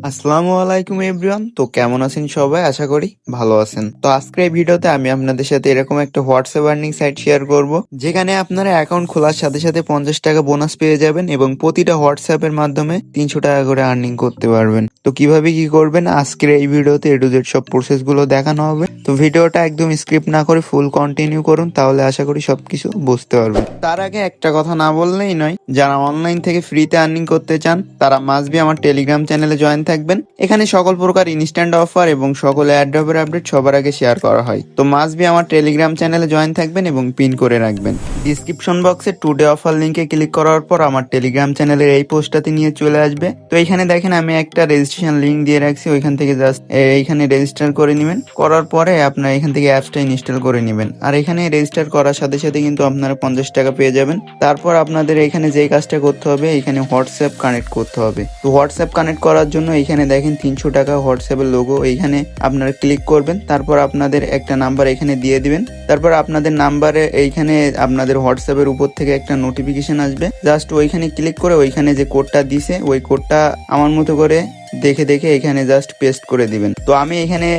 আসসালামু আলাইকুম এভরিওয়ান। তো কেমন আছেন সবাই? আশা করি ভালো আছেন। তো আজকের এই ভিডিওতে আমি আপনাদের সাথে এরকম একটা হোয়াটসঅ্যাপ আর্নিং সাইট শেয়ার করব, যেখানে আপনারা অ্যাকাউন্ট খোলার সাথে সাথে 50 টাকা বোনাস পেয়ে যাবেন এবং প্রতিটা হোয়াটসঅ্যাপের মাধ্যমে 300 টাকা করে আর্নিং করতে পারবেন। তো কিভাবে কি করবেন আজকের এই ভিডিওতে এ টু জেড সব প্রসেস গুলো দেখানো হবে। তো ভিডিওটা একদম স্ক্রিপ্ট না করে ফুল কন্টিনিউ করুন, তাহলে আশা করি সবকিছু বুঝতে পারবেন। তার আগে একটা কথা না বললেই নয়, যারা অনলাইন থেকে ফ্রিতে আর্নিং করতে চান তারা মাস্ট বি আমার টেলিগ্রাম চ্যানেলে জয়েন থাকবেন। এখানে সকল প্রকার ইনস্ট্যান্ট অফার এবং সকল অ্যাড্রপের আপডেট সবার আগে শেয়ার করা হয়। তো মাস্ট বি আমার টেলিগ্রাম চ্যানেলে জয়েন থাকবেন এবং পিন করে রাখবেন। ডিসক্রিপশন বক্সে টুডে অফার লিঙ্কে ক্লিক করার পর আমার টেলিগ্রাম চ্যানেলের এই পোস্টটাতে নিয়ে চলে আসবে। তো এখানে দেখেন আমি একটা রেজিস্ট্রেশন লিঙ্ক দিয়ে রাখছি, ওইখান থেকে জাস্ট এইখানে রেজিস্টার করে নেবেন। করার পরে আপনার এখান থেকে অ্যাপসটা ইনস্টল করে নেবেন। আর এখানে রেজিস্টার করার সাথে সাথে কিন্তু আপনারা 50 টাকা পেয়ে যাবেন। তারপর আপনাদের এখানে যেই কাজটা করতে হবে, এখানে হোয়াটসঅ্যাপ কানেক্ট করতে হবে। তো হোয়াটসঅ্যাপ কানেক্ট করার জন্য এখানে দেখেন 300 টাকা হোয়াটসঅ্যাপের লোগো, এইখানে আপনারা ক্লিক করবেন। তারপর আপনাদের একটা নাম্বার এখানে দিয়ে দিবেন। তারপর আপনাদের নাম্বারে এইখানে আপনাদের হোয়াটসঅ্যাপের উপর থেকে একটা নোটিফিকেশন আসবে, জাস্ট ওইখানে ক্লিক করে ওইখানে যে কোডটা দিছে ওই কোডটা আমার মতো করে দেখে দেখে এখানে জাস্ট পেস্ট করে দিবেন। তো আমি এখানে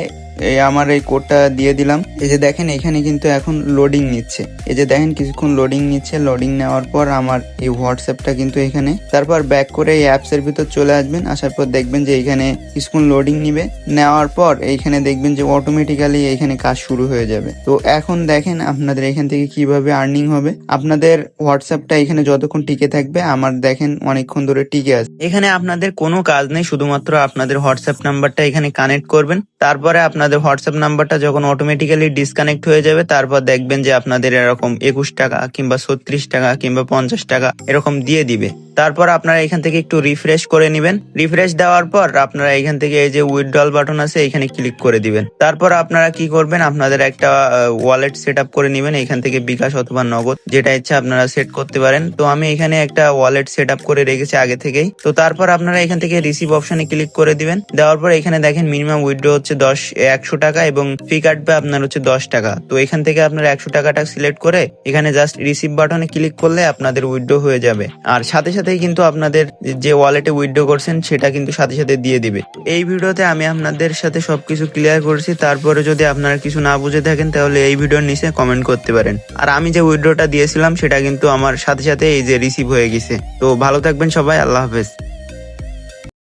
আমার এই কোডটা দিয়ে দিলাম। এই যে দেখেন এখানে কিন্তু এখন লোডিং নিচ্ছে, এই যে দেখেন কিছুক্ষণ লোডিং নিচ্ছে। লোডিং নেওয়ার পর আমার এই হোয়াটসঅ্যাপটা কিন্তু এখানে, তারপর ব্যাক করে এই অ্যাপস এর ভিতর চলে আসবেন। আসার পর দেখবেন যে এখানে কিছুক্ষণ লোডিং নিবে, নেওয়ার পর এইখানে দেখবেন যে অটোমেটিক্যালি এখানে কাজ শুরু হয়ে যাবে। তো এখন দেখেন আপনাদের এখান থেকে কিভাবে আর্নিং হবে। আপনাদের হোয়াটসঅ্যাপটা এখানে যতক্ষণ টিকে থাকবে, আমার দেখেন অনেকক্ষণ ধরে টিকে আছে। এখানে আপনাদের কোনো কাজ নেই, শুধুমাত্র আপনাদের হোয়াটসঅ্যাপ নাম্বারটা এখানে কানেক্ট করবেন। তারপরে আপনাদের হোয়াটসঅ্যাপ নাম্বারটা যখন অটোমেটিক্যালি ডিসকানেক্ট হয়ে যাবে, তারপর দেখবেন যে আপনাদের এরকম 21 টাকা কিংবা 36 টাকা কিংবা 50 টাকা এরকম দিয়ে দিবে। তারপর আপনারা এখান থেকে একটু রিফ্রেশ করে নেবেন। রিফ্রেশ দেওয়ার পর আপনারা এখান থেকে এই যে উইথড্রল বাটন আছে এখানে ক্লিক করে দিবেন। তারপর আপনারা কি করবেন, আপনাদের একটা ওয়ালেট সেট আপ করে নেবেন। এখান থেকে বিকাশ অথবা নগদ যেটা ইচ্ছা আপনারা সেট করতে পারেন। তো আমি এখানে একটা ওয়ালেট সেট আপ করে রেখেছি আগে থেকেই। তো তারপর আপনারা এখান থেকে রিসিভ অপশনে ক্লিক করে দিবেন। দেওয়ার পর এখানে দেখেন মিনিমাম উইথড্র হচ্ছে 100 টাকা এবং ফি কাটবে আপনার হচ্ছে 10 টাকা। তো এখান থেকে আপনার 100 টাকাটা সিলেক্ট করে এখানে জাস্ট রিসিভ বাটনে ক্লিক করলে আপনাদের উইথড্র হয়ে যাবে। আর সাথে সাথেই কিন্তু আপনাদের যে ওয়ালেটে উইথড্র করছেন সেটা কিন্তু সাথে সাথে দিয়ে দিবে। এই ভিডিওতে আমি আপনাদের সাথে সবকিছু ক্লিয়ার করেছি। তারপরে যদি আপনারা কিছু না বুঝে থাকেন তাহলে এই ভিডিওর নিচে কমেন্ট করতে পারেন। আর আমি যে উইথড্রটা দিয়েছিলাম সেটা কিন্তু আমার সাথে সাথে এই যে রিসিভ হয়ে গেছে। তো ভালো থাকবেন সবাই, আল্লাহ হাফেজ।